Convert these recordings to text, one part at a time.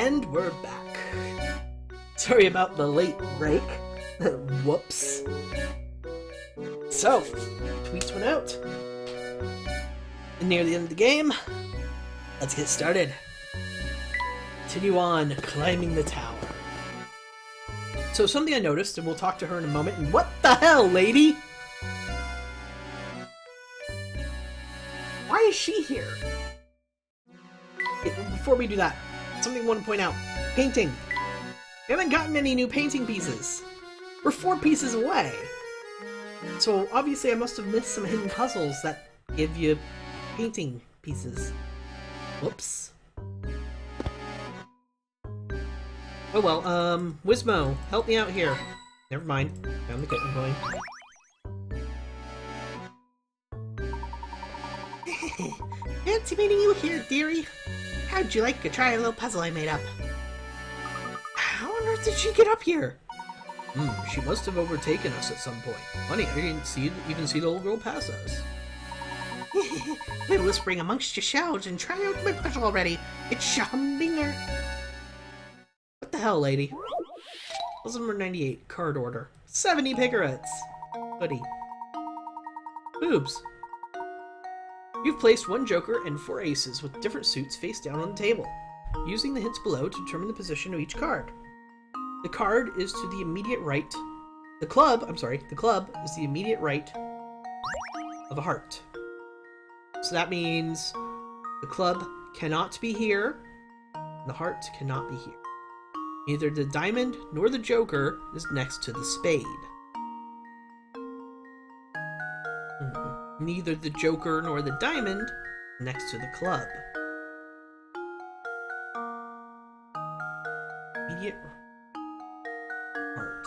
And we're back. Sorry about the late break. Whoops. So, tweets went out. And near the end of the game, let's get started. Continue on climbing the tower. So something I noticed, and we'll talk to her in a moment, and what the hell, lady? Why is she here? Before we do that, something I want to point out. Painting. We haven't gotten any new painting pieces. We're 4 pieces away. So obviously I must have missed some hidden puzzles that give you painting pieces. Whoops. Oh well, Wismo, help me out here. Never mind. Found the kitten going. Fancy meeting you here, dearie. How'd you like to try a little puzzle I made up? How on earth did she get up here? She must have overtaken us at some point. Funny, I didn't even see the old girl pass us. We're whispering amongst yourselves and try out my puzzle already. It's Schambinger. What the hell, lady? Puzzle number 98, card order. 70 picarets. Hoodie. Boobs. You've placed 1 joker and 4 aces with different suits face down on the table, using the hints below to determine the position of each card. The card is to the immediate right. The club is the immediate right of a heart. So that means the club cannot be here, and the heart cannot be here. Neither the diamond nor the joker is next to the spade. Neither the joker nor the diamond next to the club. Immediate heart.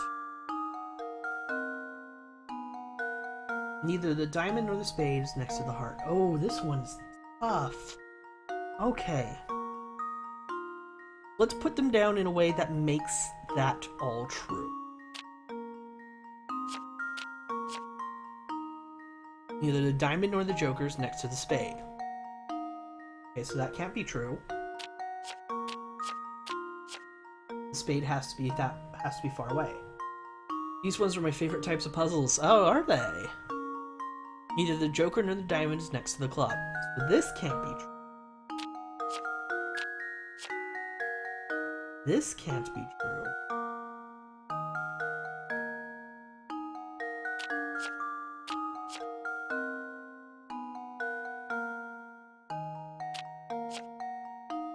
Neither the diamond nor the spade is next to the heart. Oh, this one's tough. Okay. Let's put them down in a way that makes that all true. Neither the diamond nor the joker is next to the spade. Okay, so that can't be true. The spade has to be far away. These ones are my favorite types of puzzles. Oh, are they? Neither the joker nor the diamond is next to the club. So this can't be true. This can't be true.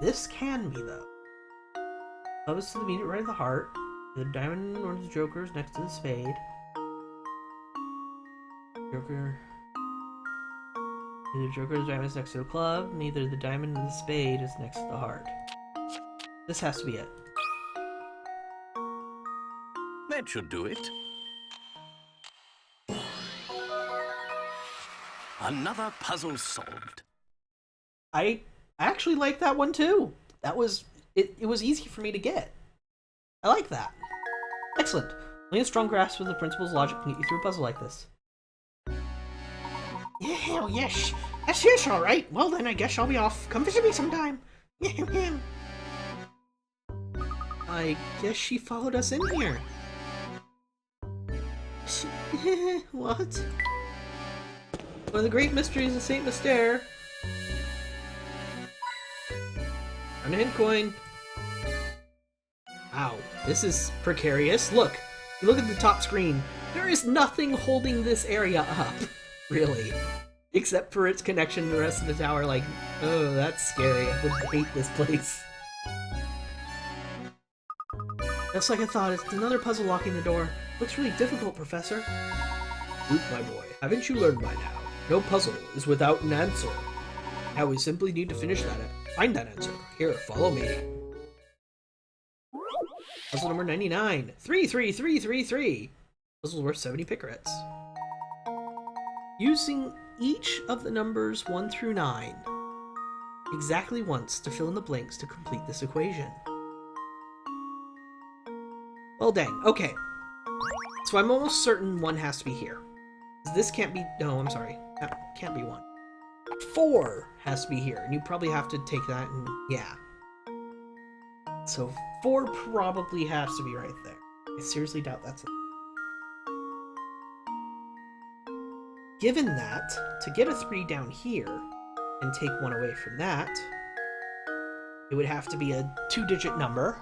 This can be, though. Club is to the immediate right of the heart. The diamond or the joker is next to the spade. Joker. Neither the joker or the diamond is next to the club. Neither the diamond nor the spade is next to the heart. This has to be it. That should do it. Another puzzle solved. I actually like that one too. That was it was easy for me to get. I like that. Excellent. Only a strong grasp of the principles of logic can get you through a puzzle like this. Yeah, hell yes. That's yes, alright. Well then I guess I'll be off. Come visit me sometime. I guess she followed us in here. What? One of the great mysteries of Saint Mystere. On a hint coin. Wow, this is precarious. Look, you look at the top screen. There is nothing holding this area up, really. Except for its connection to the rest of the tower. Like, oh, that's scary. I would hate this place. Just like I thought, it's another puzzle locking the door. Looks really difficult, Professor. Luke, my boy, haven't you learned by now? No puzzle is without an answer. Now we simply need to find that answer. Here, follow me. Puzzle number 99. 33333. Puzzle worth 70 picarets. Using each of the numbers 1 through 9 exactly once to fill in the blanks to complete this equation. Well, dang. Okay. So I'm almost certain 1 has to be here. This can't be... No, I'm sorry. That can't be 1. 4 has to be here, and you probably have to take that and... Yeah. So 4 probably has to be right there. I seriously doubt that's it. Given that, to get a 3 down here and take 1 away from that, it would have to be a 2-digit number.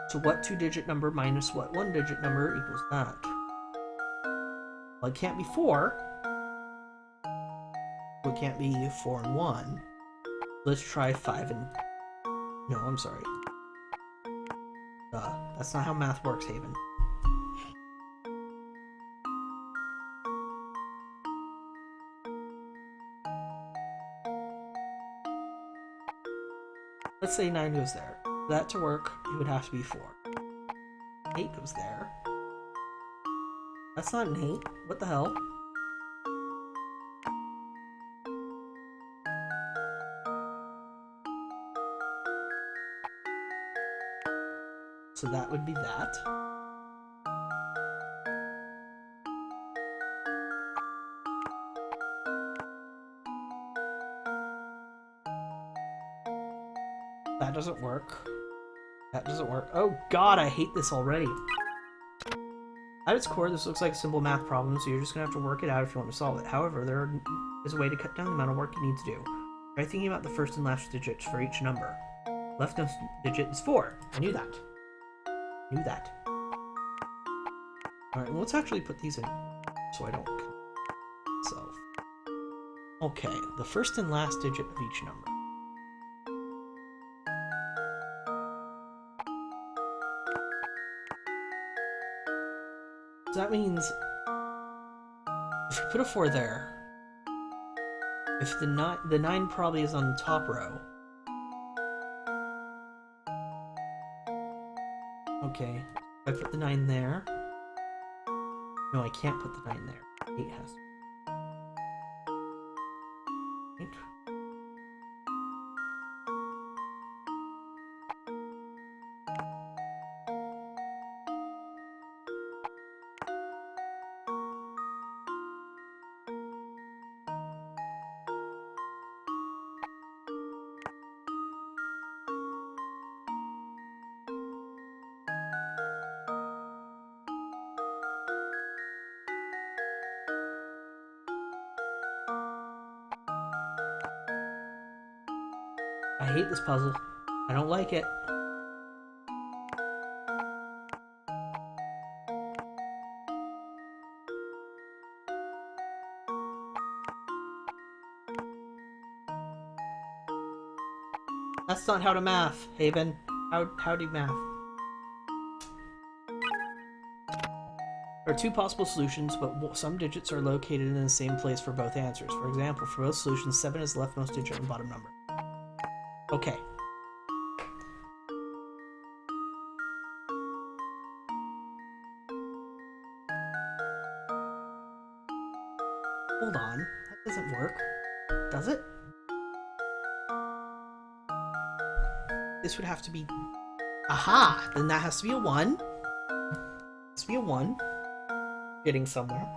So what 2-digit number minus what 1-digit number equals that? Well, it can't be 4. So it can't be 4 and 1. Let's try 5 and... No, I'm sorry. That's not how math works, Haven. Let's say 9 goes there. For that to work, it would have to be 4. 8 goes there. That's not an 8. What the hell? So that would be that. That doesn't work. That doesn't work. Oh god, I hate this already. At its core, this looks like a simple math problem, so you're just gonna have to work it out if you want to solve it. However, there is a way to cut down the amount of work you need to do. Try thinking about the first and last digits for each number. Leftmost digit is 4. I knew that. Knew that. Alright, well, let's actually put these in so I don't myself. Okay, the first and last digit of each number. So that means if you put a 4 there, if the 9 probably is on the top row. Okay, I put the 9 there. No, I can't put the 9 there. 8 has to. Right. I hate this puzzle. I don't like it. That's not how to math, Haven. How do you math? There are 2 possible solutions, but some digits are located in the same place for both answers. For example, for both solutions, 7 is the leftmost digit and bottom number. Okay. Hold on. That doesn't work. Does it? This would have to be... Aha! Then that has to be a 1. Has to be a 1. Getting somewhere.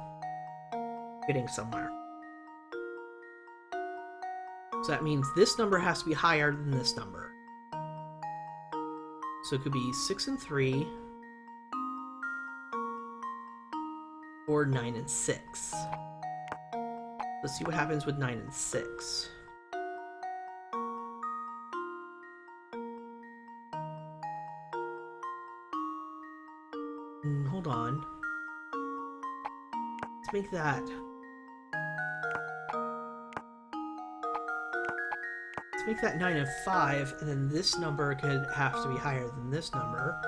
Getting somewhere. So that means this number has to be higher than this number. So it could be 6 and 3. Or 9 and 6. Let's see what happens with 9 and 6. Hold on. Let's make that... Make that 9 and 5, and then this number could have to be higher than this number.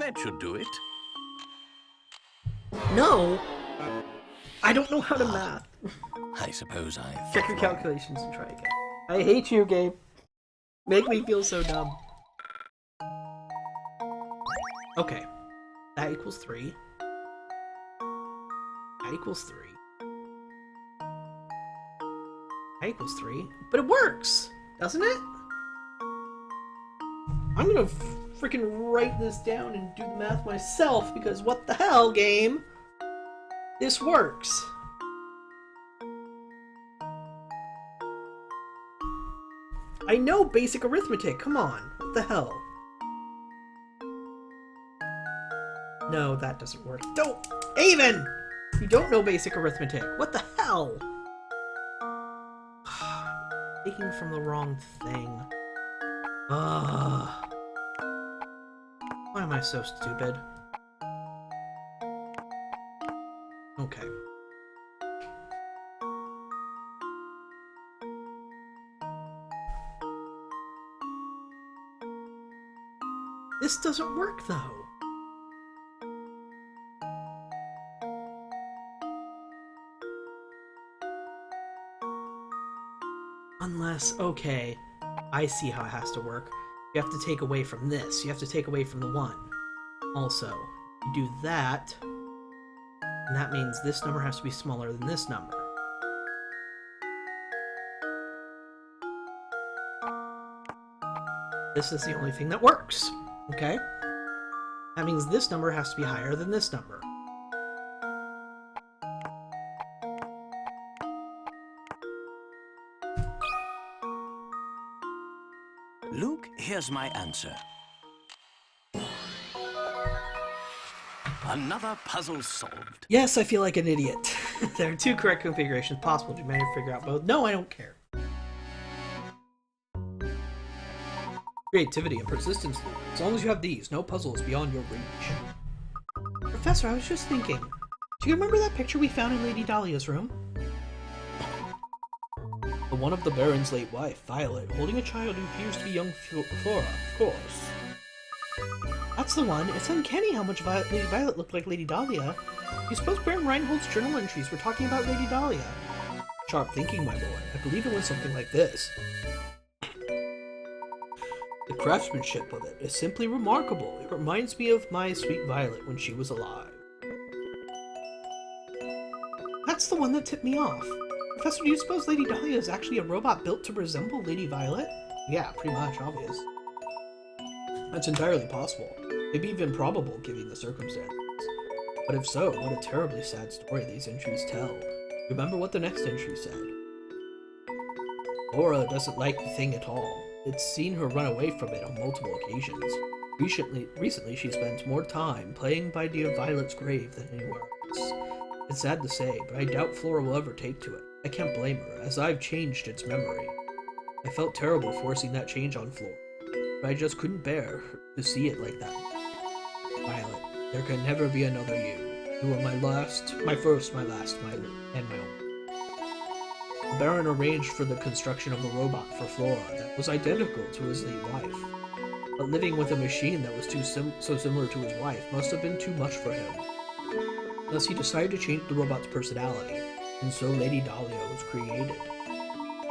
That should do it. No! I don't know how to math. I suppose I... Check your calculations and try again. I hate you, Gabe. Make me feel so dumb. Okay. That equals 3. That equals 3. That equals 3. But it works! Doesn't it? I'm gonna freaking write this down and do the math myself, because what the hell, game? This works. I know basic arithmetic, come on. What the hell? No, that doesn't work. Don't! Avon! You don't know basic arithmetic. What the hell? Taking from the wrong thing. Ugh. Why am I so stupid? Okay. This doesn't work, though. Unless, okay, I see how it has to work. You have to take away from this. You have to take away from the 1. Also, you do that, and that means this number has to be smaller than this number. This is the only thing that works, okay? That means this number has to be higher than this number. Luke, here's my answer. Another puzzle solved. Yes, I feel like an idiot. There are 2 correct configurations possible. Do you manage to figure out both? No, I don't care. Creativity and persistence. As long as you have these, no puzzle is beyond your reach. Professor, I was just thinking. Do you remember that picture we found in Lady Dahlia's room? The one of the Baron's late wife, Violet, holding a child who appears to be young Flora, of course. That's the one. It's uncanny how much Lady Violet looked like Lady Dahlia. You suppose Baron Reinhold's journal entries were talking about Lady Dahlia? Sharp thinking, my boy. I believe it was something like this. The craftsmanship of it is simply remarkable. It reminds me of my sweet Violet when she was alive. That's the one that tipped me off. Professor, do you suppose Lady Dahlia is actually a robot built to resemble Lady Violet? Yeah, pretty much, obvious. That's entirely possible. Maybe even probable, given the circumstances. But if so, what a terribly sad story these entries tell. Remember what the next entry said. Laura doesn't like the thing at all. It's seen her run away from it on multiple occasions. Recently she spends more time playing by dear Violet's grave than anywhere else. It's sad to say, but I doubt Flora will ever take to it. I can't blame her, as I've changed its memory. I felt terrible forcing that change on Flora, but I just couldn't bear to see it like that. Violet, there can never be another you. You were my first, my last, and my only. The Baron arranged for the construction of a robot for Flora that was identical to his late wife. But living with a machine that was so similar to his wife must have been too much for him. Thus he decided to change the robot's personality, and so Lady Dahlia was created.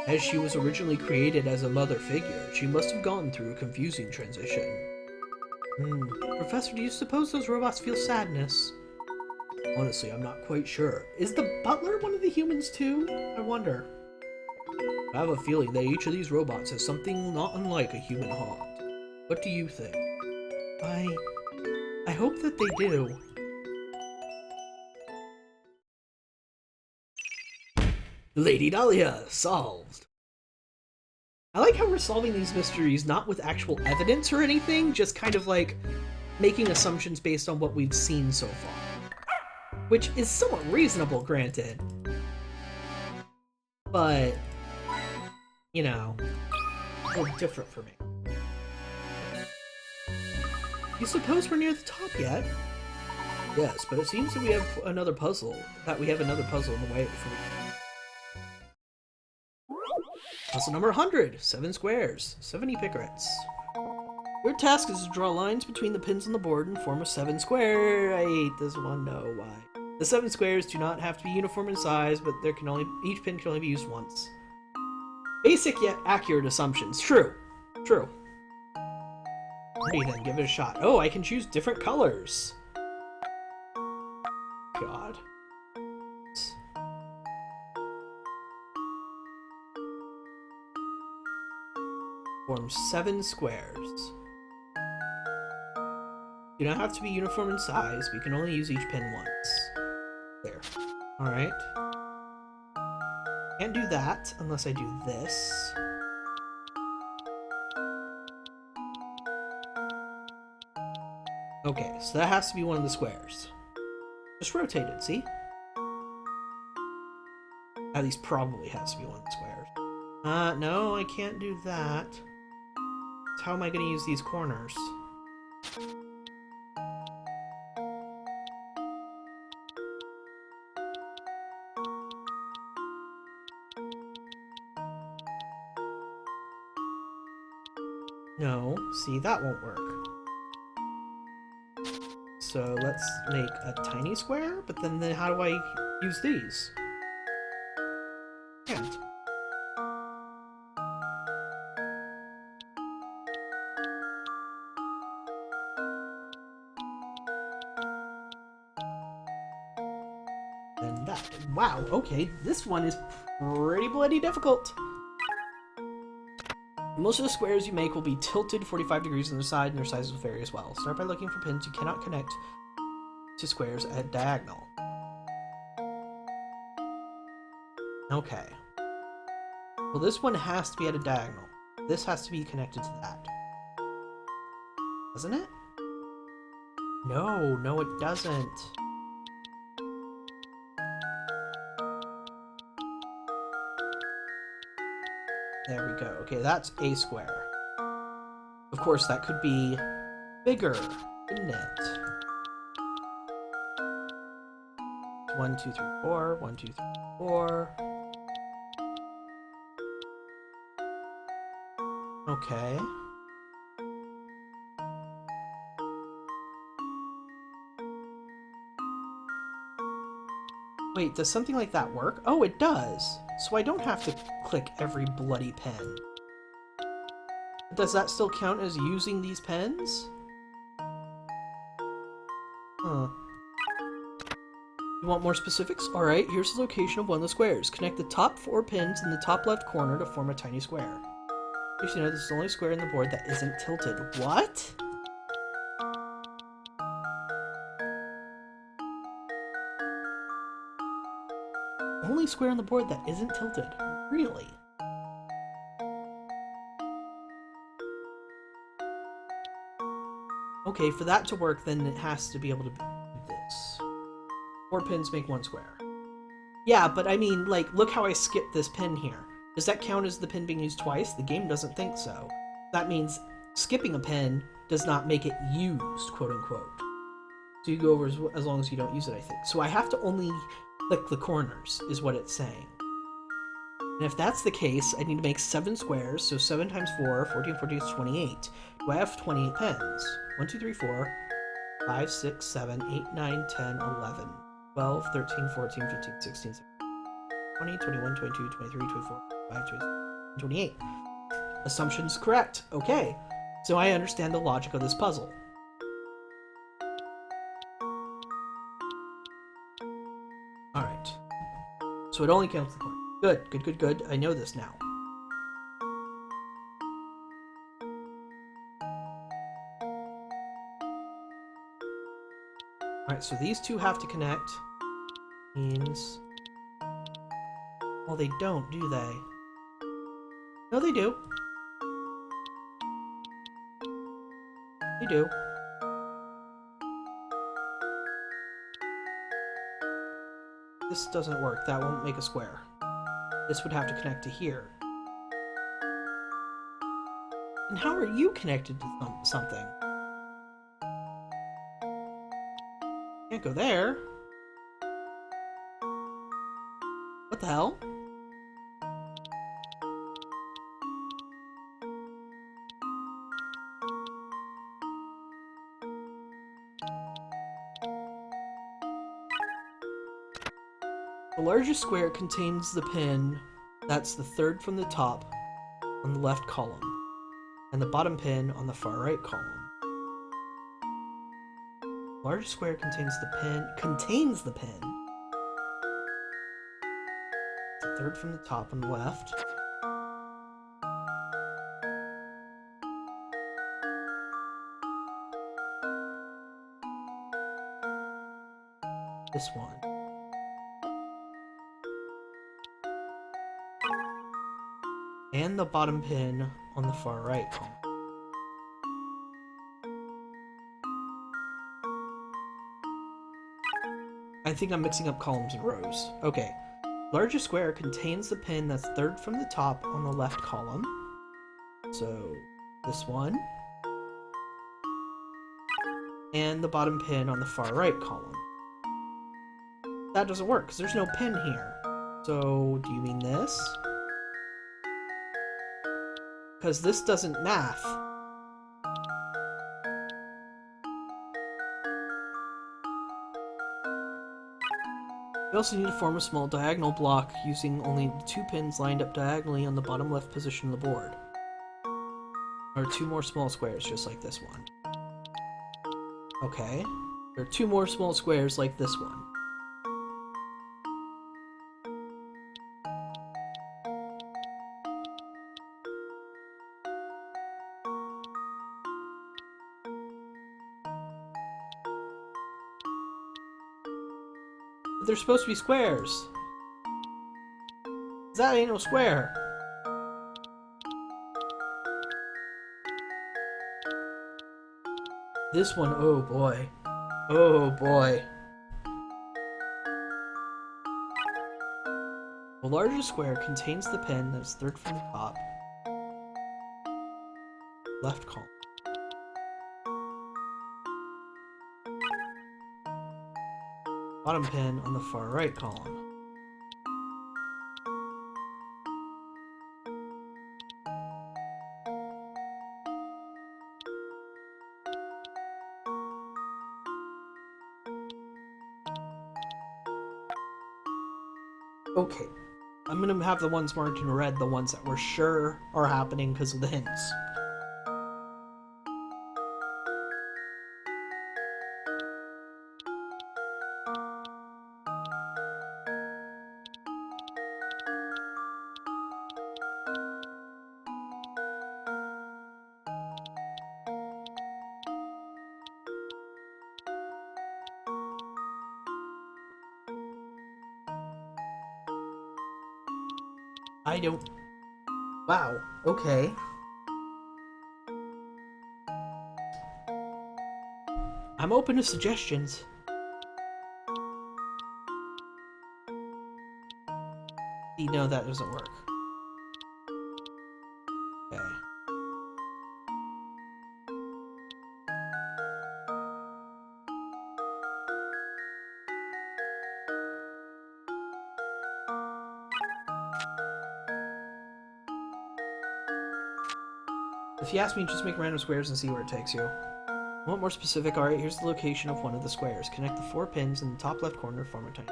As she was originally created as a mother figure, she must have gone through a confusing transition. Professor, do you suppose those robots feel sadness? Honestly, I'm not quite sure. Is the butler one of the humans too? I wonder. I have a feeling that each of these robots has something not unlike a human heart. What do you think? I hope that they do. Lady Dahlia, solved. I like how we're solving these mysteries not with actual evidence or anything, just kind of like making assumptions based on what we've seen so far. Which is somewhat reasonable, granted. But, you know, a little different for me. You suppose we're near the top yet? Yes, but it seems that we have another puzzle in the way for puzzle number 100, 7 squares, 70 picarets. Your task is to draw lines between the pins on the board and form a 7 square. I hate this one, no, why? The 7 squares do not have to be uniform in size, but each pin can only be used once. Basic yet accurate assumptions. True. True. Alrighty then, give it a shot. Oh, I can choose different colors. God. Form 7 squares. Do not have to be uniform in size, but you can only use each pin once. There. Alright. Can't do that unless I do this. Okay, so that has to be one of the squares. Just rotate it, see? At least probably has to be one of the squares. No, I can't do that. So how am I going to use these corners? No, see, that won't work. So let's make a tiny square, but then how do I use these? Can't. And that. Wow, okay, this one is pretty bloody difficult. Most of the squares you make will be tilted 45 degrees on their side, and their sizes will vary as well. Start by looking for pins you cannot connect to squares at diagonal. Okay. Well, this one has to be at a diagonal. This has to be connected to that. Doesn't it? No, it doesn't. There we go. Okay, that's a square. Of course, that could be bigger, couldn't it? 1, 2, 3, 4. 1, 2, 3, 4. Okay. Wait, does something like that work? Oh, it does! So I don't have to click every bloody pen. Does that still count as using these pens? Huh. You want more specifics? Alright, here's the location of one of the squares. Connect the top 4 pins in the top left corner to form a tiny square. Just you know, this is the only square in the board that isn't tilted. What? Only square on the board that isn't tilted. Really? Okay, for that to work, then it has to be able to do this. 4 pins make 1 square. Yeah, but I mean, like, look how I skipped this pin here. Does that count as the pin being used twice? The game doesn't think so. That means skipping a pin does not make it used, quote-unquote. So you go over as long as you don't use it, I think. So I have to only click the corners, is what it's saying. And if that's the case, I need to make 7 squares, so 7 times 4, 14, 14 is 28. Do I have 28 pens? 1, 2, 3, 4, 5, 6, 7, 8, 9, 10, 11, 12, 13, 14, 15, 16, 17, 20, 21, 22, 23, 24, 25, 26, 28. Assumption's correct. Okay, so I understand the logic of this puzzle. Alright. So it only counts the coin. Good, good, good, good. I know this now. Alright, so these two have to connect. Means... Well, they don't, do they? No, they do. They do. This doesn't work. That won't make a square. This would have to connect to here. And how are you connected to something? Can't go there. What the hell? The largest square contains the pin that's the third from the top on the left column, and the bottom pin on the far right column. The largest square contains the pin. The third from the top on the left. this one. And the bottom pin on the far right column. I think I'm mixing up columns and rows. Okay. Largest square contains the pin that's third from the top on the left column. So, this one. And the bottom pin on the far right column. That doesn't work, because there's no pin here. So, do you mean this? Because this doesn't math. We also need to form a small diagonal block using only the 2 pins lined up diagonally on the bottom left position of the board. Or 2 more small squares, just like this one. Okay. There are 2 more small squares like this one. But they're supposed to be squares. That ain't no square. This one, oh boy. Oh boy. The largest square contains the pin that's third from the top. Left column. Bottom pin on the far right column. Okay, I'm gonna have the ones marked in red, the ones that we're sure are happening because of the hints. I don't... Wow, okay. I'm open to suggestions. No, that doesn't work. Okay. If you ask me, just make random squares and see where it takes you. Want more specific? Alright, here's the location of one of the squares. Connect the 4 pins in the top left corner to form a tiny...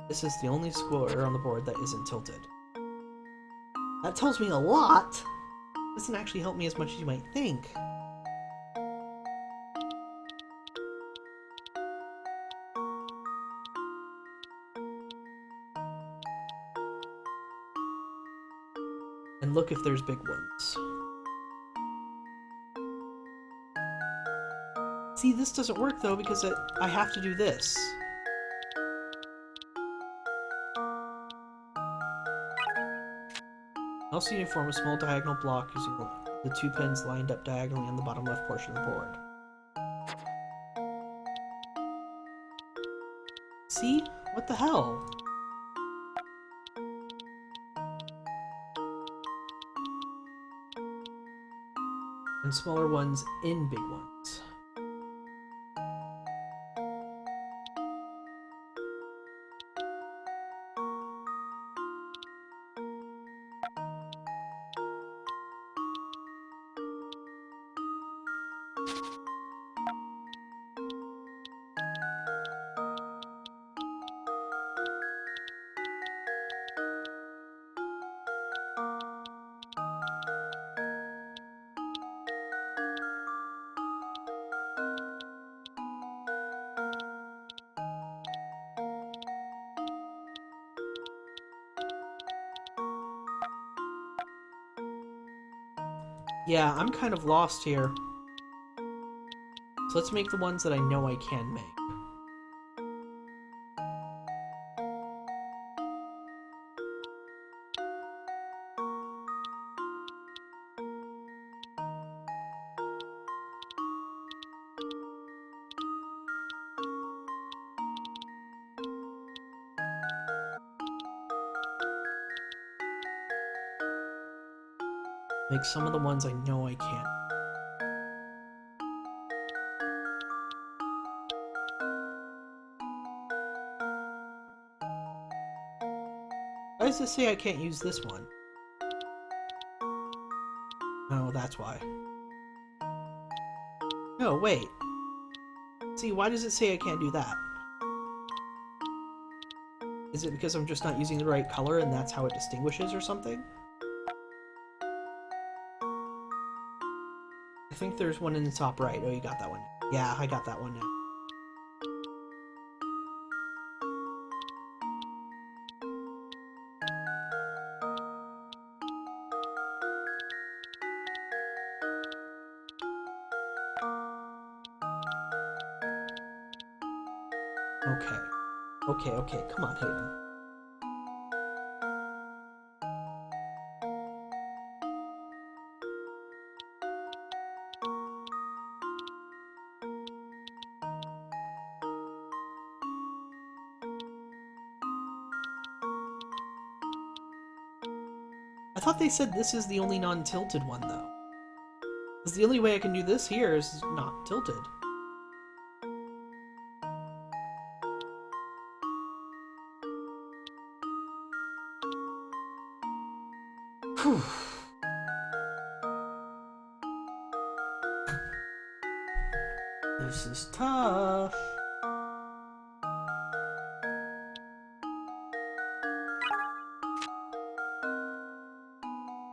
This is the only square on the board that isn't tilted. That tells me a lot! Doesn't actually help me as much as you might think. And look if there's big ones. See, this doesn't work though because I have to do this. I also need to form a small diagonal block using the 2 pins lined up diagonally on the bottom left portion of the board. See? What the hell? And smaller ones in big ones. Yeah, I'm kind of lost here. It's let's make the ones that I know I can make. Make some of the ones I know I can. Why does it say I can't use this one? Oh, that's why. No, wait. See, why does it say I can't do that? Is it because I'm just not using the right color and that's how it distinguishes or something? I think there's one in the top right. Oh, you got that one. Yeah, I got that one now. Okay. Okay, come on, Hayden. I thought they said this is the only non-tilted one, though. Because the only way I can do this here is not tilted. Whew. This is tough.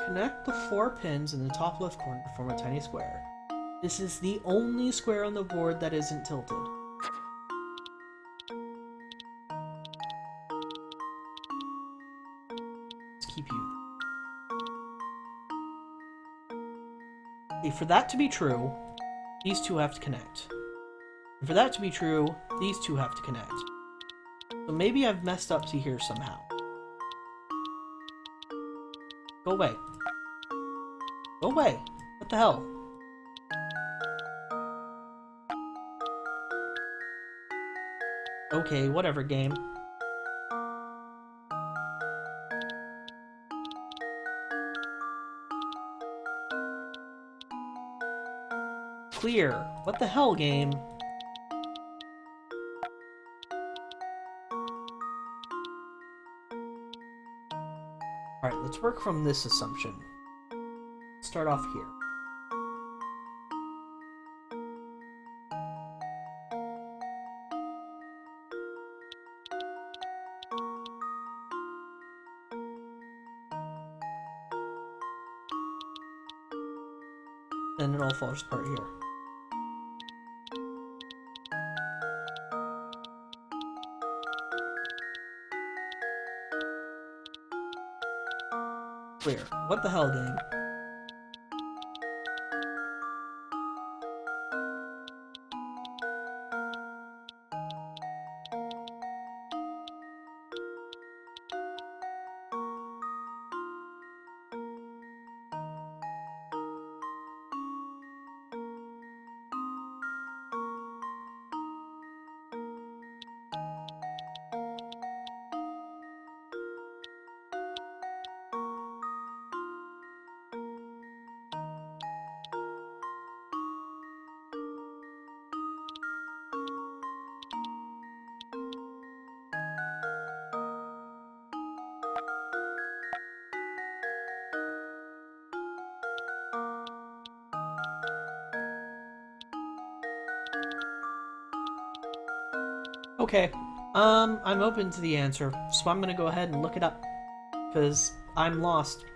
Connect the 4 pins in the top left corner to form a tiny square. This is the only square on the board that isn't tilted. Let's keep you. Okay, for that to be true, these two have to connect. And for that to be true, these two have to connect. So maybe I've messed up to here somehow. Go away. Go away. What the hell? Okay, whatever, game. Clear. What the hell, game? Alright, let's work from this assumption. Start off here. Then it all falls apart here. Clear. What the hell, game? Okay, I'm open to the answer, so I'm gonna go ahead and look it up, because I'm lost.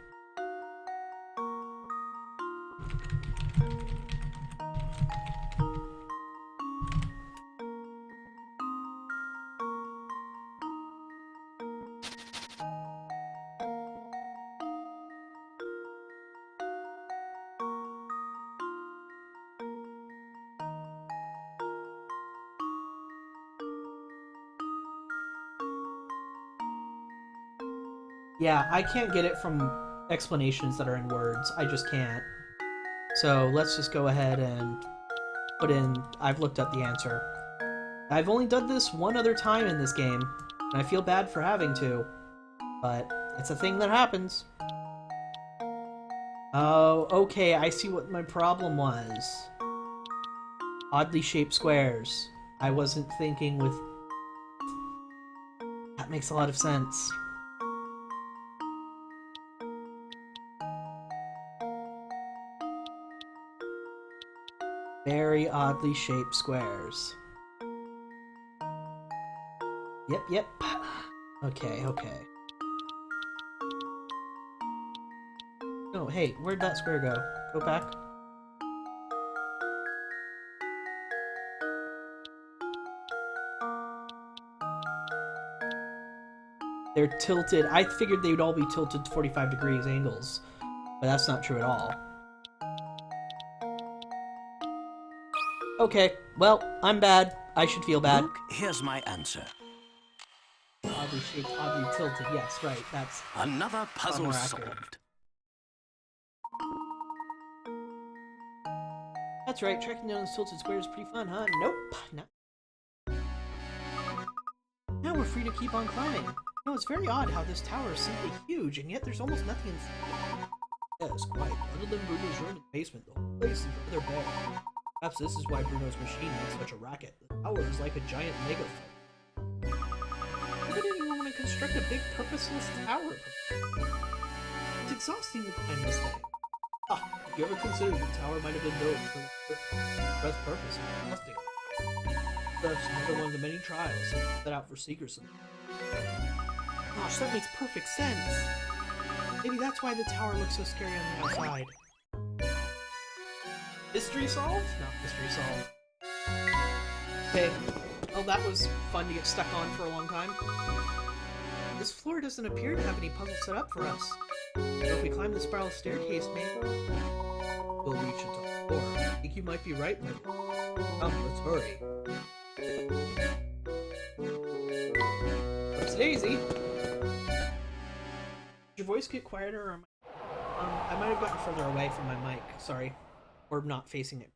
Yeah, I can't get it from explanations that are in words. I just can't. So let's just go ahead and put in... I've looked up the answer. I've only done this one other time in this game, and I feel bad for having to. But it's a thing that happens. Oh, okay, I see what my problem was. Oddly shaped squares. I wasn't thinking with... That makes a lot of sense. Very oddly shaped squares. Yep. Okay. Oh, hey, where'd that square go? Go back. They're tilted. I figured they would all be tilted 45 degrees angles, but that's not true at all. Okay, well, I'm bad. I should feel bad. Luke, here's my answer. Oddly shaped, oddly tilted. Yes, right. That's Another puzzle more accurate. solved. That's right. Tracking down those tilted squares is pretty fun, huh? Nope. Not. Now we're free to keep on climbing. You know, it's very odd how this tower is simply huge, and yet there's almost nothing in... Yes, quite. Other than Bruno's room in the basement, the whole place is rather bare. Perhaps this is why Bruno's machine makes such a racket. The tower is like a giant megaphone. Why would anyone want to construct a big purposeless tower? It's exhausting to climb this thing. Ah, have you ever considered the tower might have been built for the express purpose of exhausting? That's another one of the many trials set out for secrecy. Gosh, that makes perfect sense. Maybe that's why the tower looks so scary on the outside. Mystery solved? Not mystery solved. Okay. Well, that was fun to get stuck on for a long time. This floor doesn't appear to have any puzzles set up for us. So if we climb the spiral staircase, maybe we'll reach into the floor. I think you might be right, but come, let's hurry. Oops, daisy. Did your voice get quieter, or I might have gotten further away from my mic. Sorry. Or not facing it.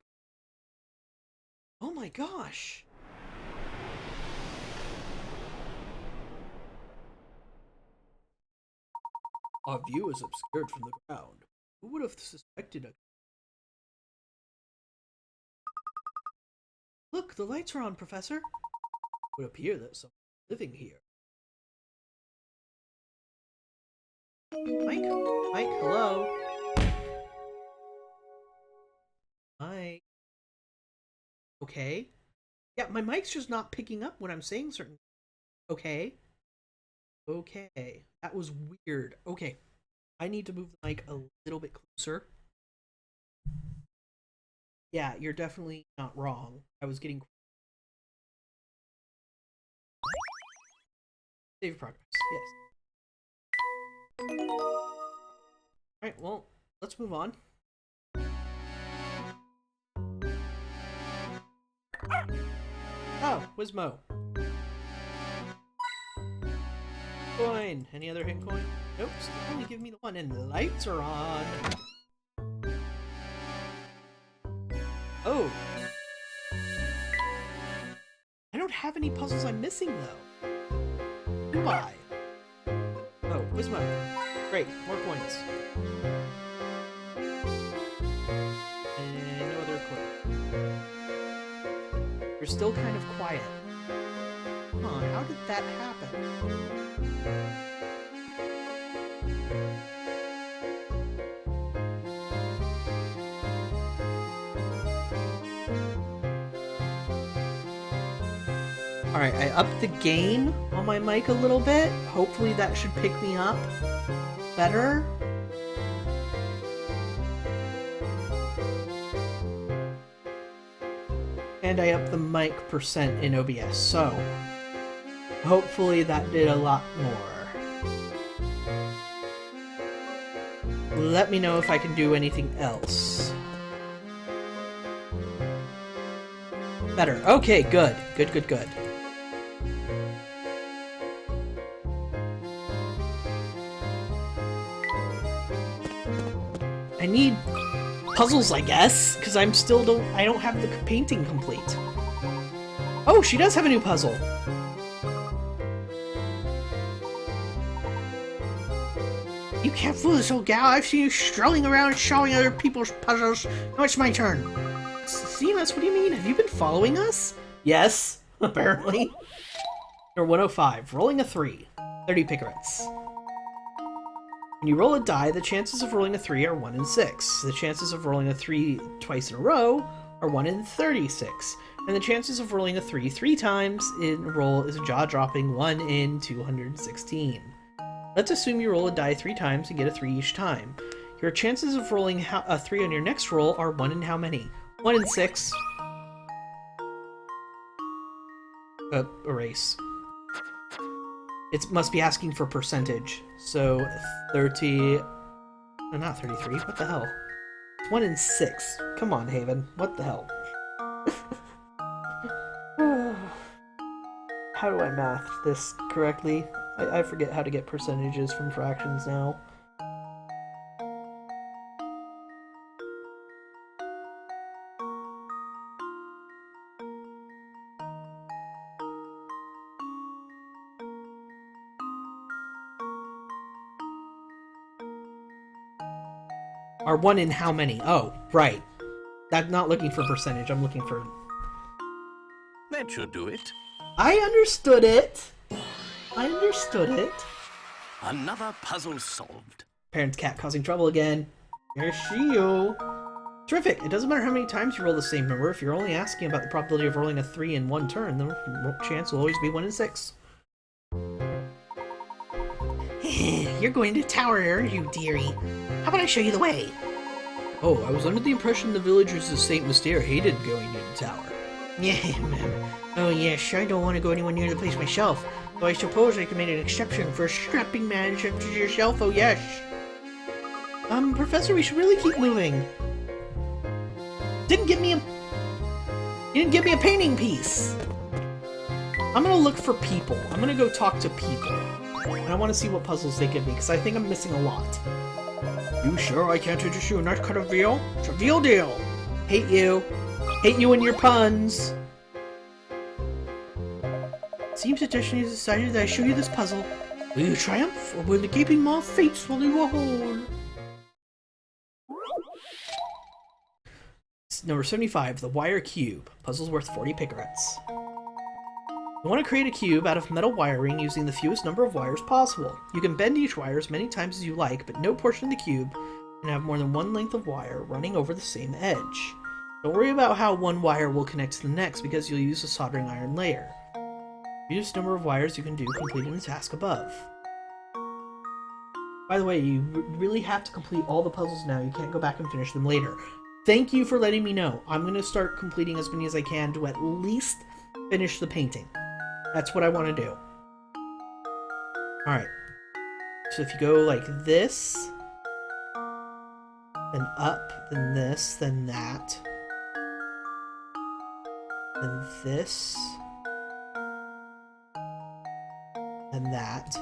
Oh my gosh! Our view is obscured from the ground. Who would have suspected it? Look, the lights are on, Professor. It would appear that someone's living here. Mike? Mike, hello? Mike? Okay. Yeah, my mic's just not picking up when I'm saying certain... Okay. Okay. That was weird. Okay. I need to move the mic a little bit closer. Yeah, you're definitely not wrong. I was getting... Save progress. Yes. Alright, well, let's move on. Oh, Wizmo. Coin. Any other hidden coin? Nope, still only give me the one, and the lights are on. Oh. I don't have any puzzles I'm missing, though. Do I? Oh, Wizmo. Great, more coins. And no other coin. You're still kind of quiet. Come on, how did that happen? Alright, I upped the gain on my mic a little bit. Hopefully that should pick me up better. And I upped the mic percent in OBS, so hopefully that did a lot more. Let me know if I can do anything else. Better. Okay, good. Good. I need puzzles, I guess, because I don't have the painting complete. Oh, she does have a new puzzle. You can't fool this old gal. I've seen you strolling around showing other people's puzzles. Now it's my turn. Seeing us? What do you mean? Have you been following us? Yes, apparently. Number 105. Rolling a 3. 30 picarets. When you roll a die, the chances of rolling a 3 are 1 in 6. The chances of rolling a 3 twice in a row are 1 in 36. And the chances of rolling a 3 3 times in a roll is a jaw-dropping 1 in 216. Let's assume you roll a die 3 times and get a 3 each time. Your chances of rolling a 3 on your next roll are 1 in how many? 1 in 6. Erase. It must be asking for percentage. So 30... No, not 33. What the hell? It's 1 in 6. Come on, Haven. What the hell? How do I math this correctly? I forget how to get percentages from fractions now. Are 1 in how many? Oh, right. I'm not looking for percentage, I'm looking for... That should do it. I understood it! I understood it. Another puzzle solved. Parent's cat causing trouble again. Here she you. Terrific! It doesn't matter how many times you roll the same number. If you're only asking about the probability of rolling a 3 in one turn, the chance will always be 1 in 6. You're going to tower, aren't you, dearie? How about I show you the way? Oh, I was under the impression the villagers of St. Mystere hated going to the tower. Yeah, ma'am. Oh, yes, I don't want to go anywhere near the place myself. Though I suppose I can make an exception for a strapping man such as yourself, oh yes. Professor, we should really keep moving. You didn't give me a painting piece. I'm gonna look for people. I'm gonna go talk to people. And I want to see what puzzles they give me, because I think I'm missing a lot. You sure I can't interest you in that kind of veal? It's a veal deal. Hate you. Hate you and your puns. Seems that Destiny has decided that I show you this puzzle. Will you triumph, or will the gaping maw of fate swallow you whole? Number 75, the wire cube. Puzzle's worth 40 picarets. You want to create a cube out of metal wiring using the fewest number of wires possible. You can bend each wire as many times as you like, but no portion of the cube can have more than one length of wire running over the same edge. Don't worry about how one wire will connect to the next, because you'll use a soldering iron layer. Fewest number of wires you can do completing the task above. By the way, you really have to complete all the puzzles now. You can't go back and finish them later. Thank you for letting me know. I'm going to start completing as many as I can to at least finish the painting. That's what I want to do. Alright. So if you go like this, then up, then this, then that, then this, then that,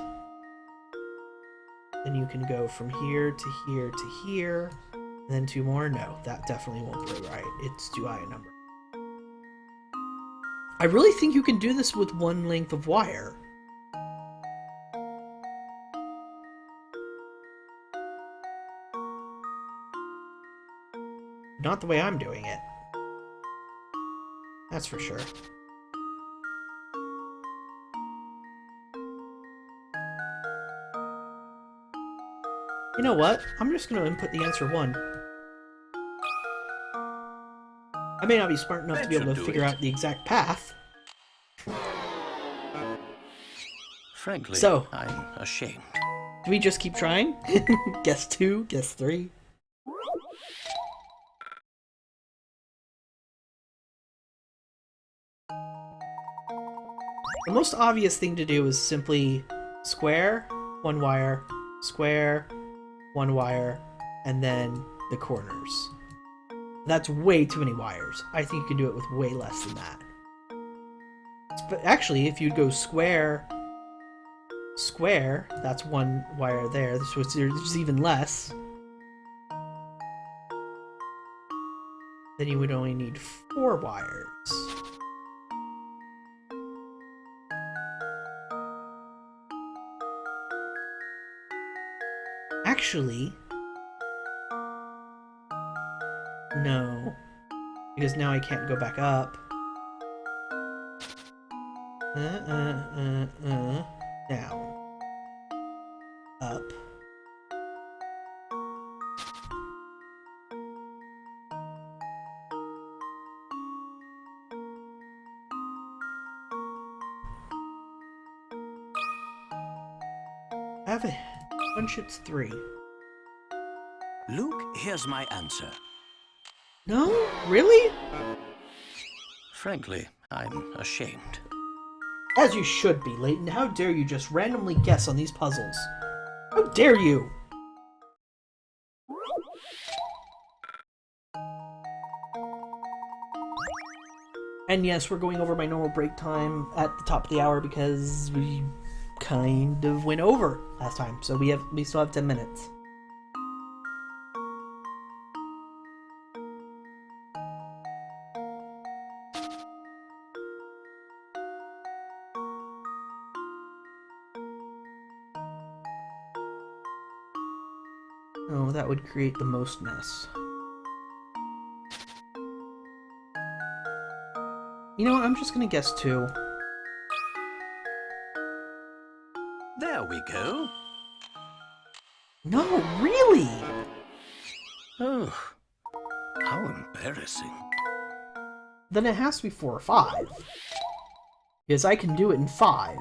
then you can go from here to here to here, and then 2 more. No, that definitely won't be right. It's too high a number. I really think you can do this with one length of wire. Not the way I'm doing it. That's for sure. You know what? I'm just going to input the answer 1. I may not be smart enough to be able to figure out the exact path. Frankly, so, I'm ashamed. Do we just keep trying? Guess 2, guess 3. The most obvious thing to do is simply square, 1 wire, square, 1 wire, and then the corners. That's way too many wires. I think you can do it with way less than that. But actually, if you go square, square, that's 1 wire there, so there's even less. then you would only need 4 wires. Actually, no, because now I can't go back up. Down. Up. I have a hunch it's 3. Luke, here's my answer. No? Really? Frankly, I'm ashamed. As you should be, Layton. How dare you just randomly guess on these puzzles? How dare you! And yes, we're going over my normal break time at the top of the hour because we kind of went over last time. So we still have 10 minutes. Oh, that would create the most mess. You know what, I'm just gonna guess 2. There we go. No, really? Oh, how embarrassing. Then it has to be 4 or 5. Because I can do it in 5.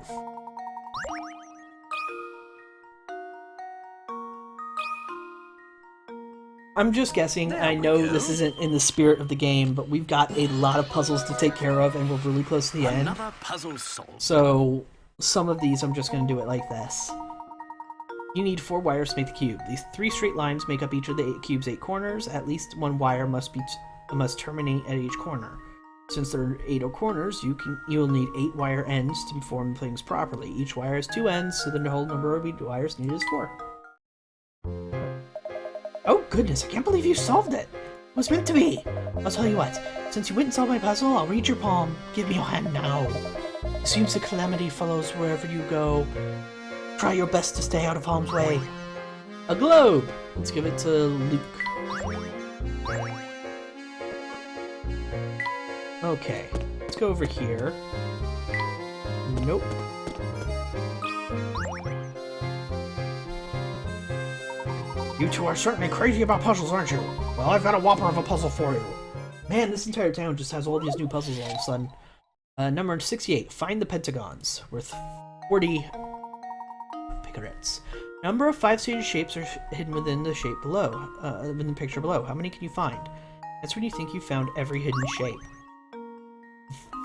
I'm just guessing. I know this isn't in the spirit of the game, but we've got a lot of puzzles to take care of, and we're really close to the end. Another puzzle solved. So, some of these I'm just going to do it like this. You need 4 wires to make the cube. These 3 straight lines make up each of the cube's 8 corners. At least 1 wire must terminate at each corner. Since there are 8 corners, you'll need 8 wire ends to form things properly. Each wire has 2 ends, so the whole number of wires needed is 4. Oh goodness, I can't believe you solved it! It was meant to be! I'll tell you what, since you went and solved my puzzle, I'll read your palm. Give me your hand now. It seems the calamity follows wherever you go. Try your best to stay out of harm's way. A globe! Let's give it to Luke. Okay, let's go over here. Nope. You two are certainly crazy about puzzles, aren't you? Well, I've got a whopper of a puzzle for you. Man, this entire town just has all these new puzzles all of a sudden. Number 68. Find the pentagons. Worth 40 picarets. Number of 5-sided shapes are hidden within the shape below. Within the picture below. How many can you find? That's when you think you found every hidden shape.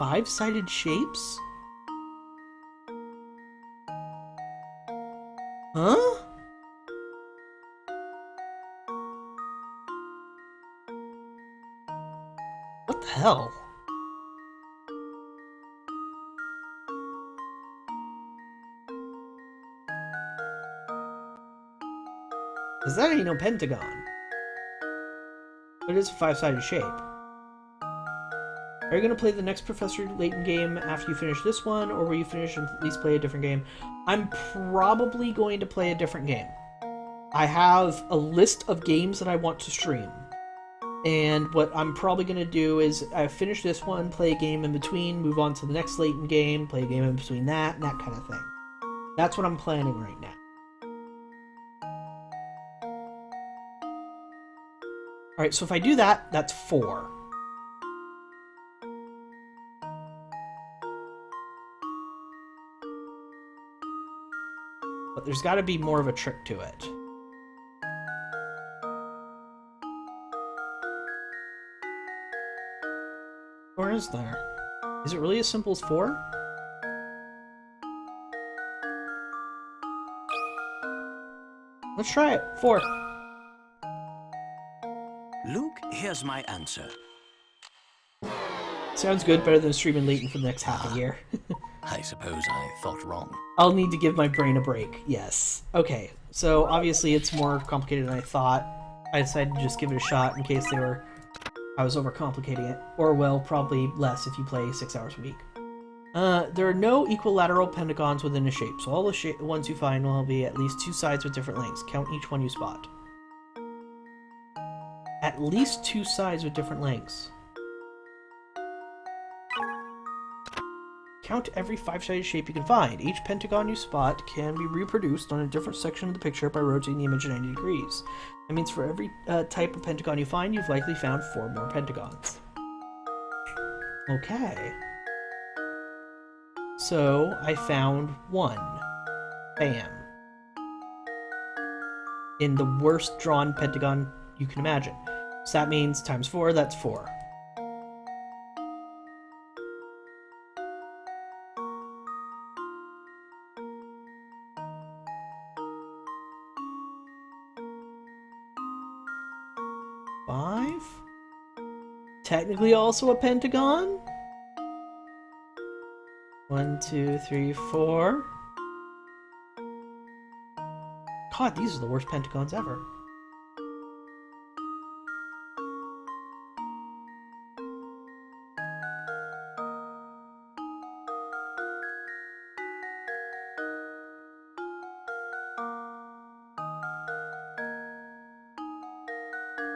5-sided shapes? Huh? What the hell? Because that ain't no pentagon. But it is a 5-sided shape. Are you going to play the next Professor Layton game after you finish this one, or will you finish and at least play a different game? I'm probably going to play a different game. I have a list of games that I want to stream. And what I'm probably going to do is I finish this one, play a game in between, move on to the next Layton game, play a game in between that, and that kind of thing. That's what I'm planning right now. Alright, so if I do that, that's 4. But there's got to be more of a trick to it. Or is there? Is it really as simple as 4? Let's try it. 4. Luke, here's my answer. Sounds good, better than streaming Layton for the next half a year. I suppose I thought wrong. I'll need to give my brain a break, yes. Okay, so obviously it's more complicated than I thought. I decided to just give it a shot in case they were I was overcomplicating it. Or, well, probably less if you play 6 hours a week. There are no equilateral pentagons within a shape, so all the ones you find will be at least 2 sides with different lengths. Count each one you spot. At least 2 sides with different lengths. Count every 5-sided shape you can find. Each pentagon you spot can be reproduced on a different section of the picture by rotating the image 90 degrees. That means for every type of pentagon you find, you've likely found 4 more pentagons. Okay. So, I found 1. Bam. In the worst drawn pentagon you can imagine. So that means times 4, that's 4. Technically also a pentagon. 1, 2, 3, 4. God, these are the worst pentagons ever.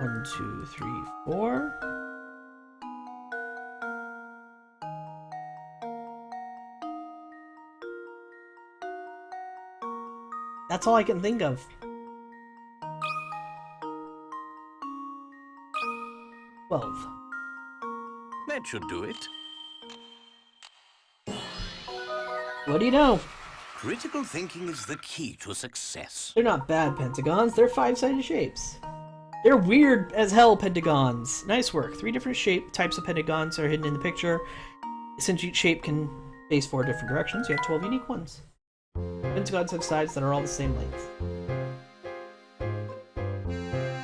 One, 2, 3, 4. That's all I can think of. 12. That should do it. What do you know? Critical thinking is the key to success. They're not bad pentagons, they're 5-sided shapes. They're weird as hell pentagons. Nice work. 3 different types of pentagons are hidden in the picture. Since each shape can face 4 different directions, you have 12 unique ones. Pentagons have sides that are all the same length.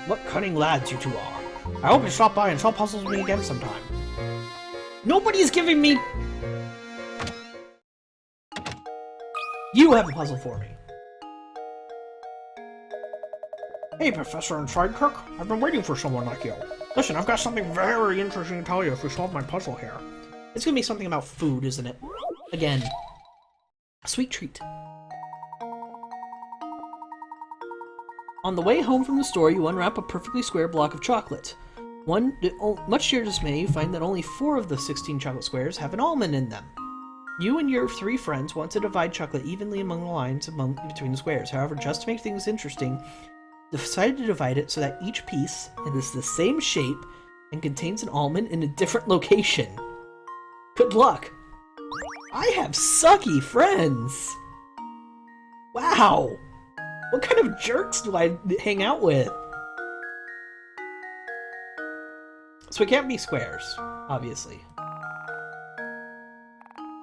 What cunning lads you two are. I hope you stop by and solve puzzles with me again sometime. Nobody's giving me... You have a puzzle for me. Hey, Professor Kirk. I've been waiting for someone like you. Listen, I've got something very interesting to tell you if we solve my puzzle here. It's gonna be something about food, isn't it? Again. A sweet treat. On the way home from the store, you unwrap a perfectly square block of chocolate. Much to your dismay, you find that only 4 of the 16 chocolate squares have an almond in them. You and your 3 friends want to divide chocolate evenly among the lines between the squares. However, just to make things interesting, decided to divide it so that each piece is the same shape and contains an almond in a different location. Good luck! I have sucky friends! Wow! What kind of jerks do I hang out with? So it can't be squares, obviously.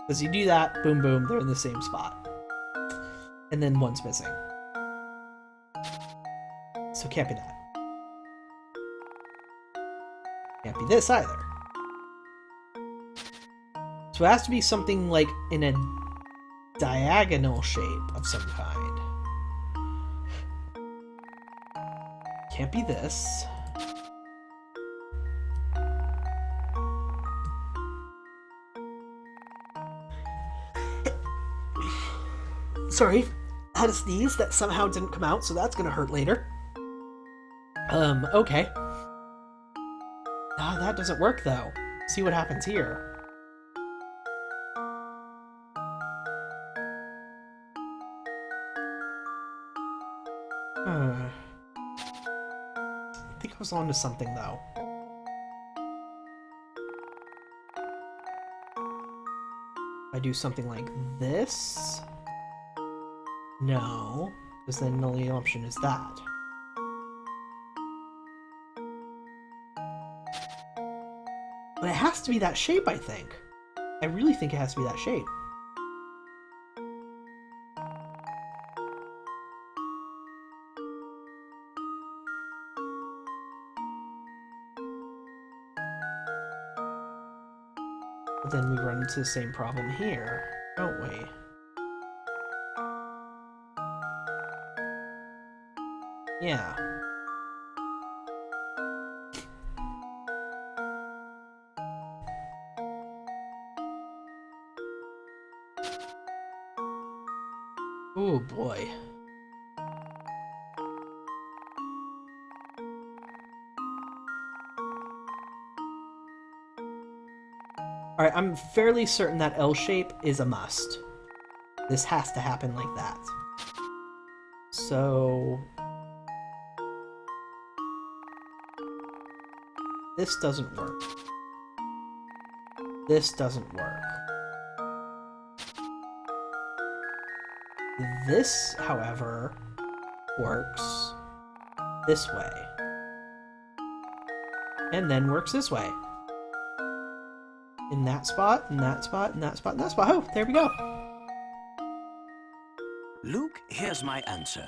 Because you do that, boom boom, they're in the same spot. And then one's missing. So it can't be that. Can't be this either. So it has to be something like in a diagonal shape of some kind. Can't be this. Sorry, I had a sneeze that somehow didn't come out, so that's gonna hurt later. Okay. Ah, that doesn't work though. See what happens here. I think I was onto something though. I do something like this. No, because then the only option is that. But it has to be that shape, I think. I really think it has to be that shape. But then we run into the same problem here, don't we? Yeah. boy. Alright, I'm fairly certain that L shape is a must. This has to happen like that. So... this doesn't work. This doesn't work. This, however, works this way. And then works this way. In that spot, in that spot, in that spot, in that spot. Oh, there we go. Luke, here's my answer.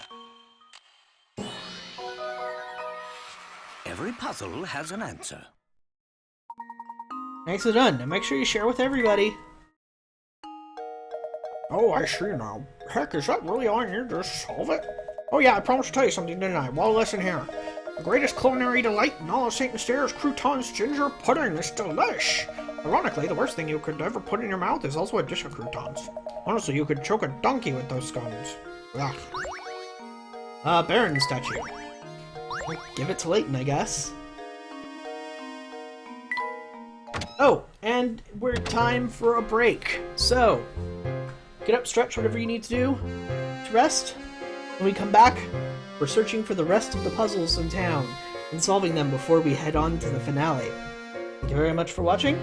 Every puzzle has an answer. Nicely done. And make sure you share with everybody. Oh, I see now. Heck, is that really all I need to solve it? Oh yeah, I promised to tell you something, didn't I? Well, listen here. The greatest culinary delight in all of St. Mysterious croutons ginger pudding is delish. Ironically, the worst thing you could ever put in your mouth is also a dish of croutons. Honestly, you could choke a donkey with those scones. Ugh. Baron statue. I'll give it to Layton, I guess. Oh, and we're time for a break. So, get up, stretch, whatever you need to do to rest. When we come back, we're searching for the rest of the puzzles in town and solving them before we head on to the finale. Thank you very much for watching.